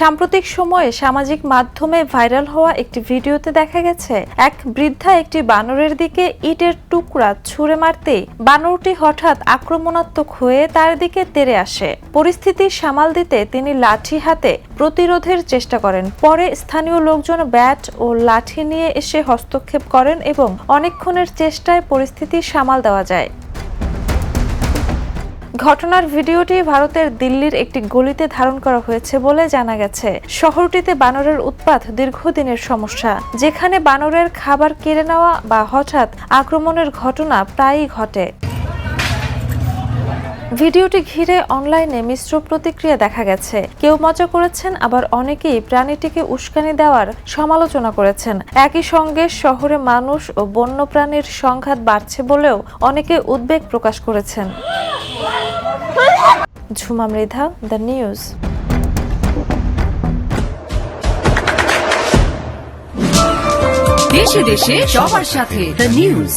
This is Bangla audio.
সাম্প্রতিক সময়ে সামাজিক মাধ্যমে ভাইরাল হওয়া একটি ভিডিওতে দেখা গেছে এক বৃদ্ধা একটি বানরের দিকে ইটের টুকরা ছুঁড়ে মারতেই বানরটি হঠাৎ আক্রমণাত্মক হয়ে তার দিকে তেড়ে আসে। পরিস্থিতি সামাল দিতে তিনি লাঠি হাতে প্রতিরোধের চেষ্টা করেন। পরে স্থানীয় লোকজন ব্যাট ও লাঠি নিয়ে এসে হস্তক্ষেপ করেন এবং অনেকক্ষণের চেষ্টায় পরিস্থিতি সামাল দেওয়া যায়। ঘটনার ভিডিওটি ভারতের দিল্লির একটি গলিতে ধারণ করা হয়েছে বলে জানা গেছে। শহরটিতে বানরের উৎপাত দীর্ঘদিনের সমস্যা, যেখানে বানরের খাবার কেড়ে নেওয়া বা হঠাৎ আক্রমণের ঘটনা প্রায়ই ঘটে। ভিডিওটি ঘিরে অনলাইনে মিশ্র প্রতিক্রিয়া দেখা গেছে। কেউ মজা করেছেন, আবার অনেকেই প্রাণীটিকে উস্কানি দেওয়ার সমালোচনা করেছেন। একই সঙ্গে শহরে মানুষ ও বন্যপ্রাণীর সংঘাত বাড়ছে বলেও অনেকে উদ্বেগ প্রকাশ করেছেন। Jhuma Mridha, the news. দেশে দেশে সবার সাথে দ্য নিউজ।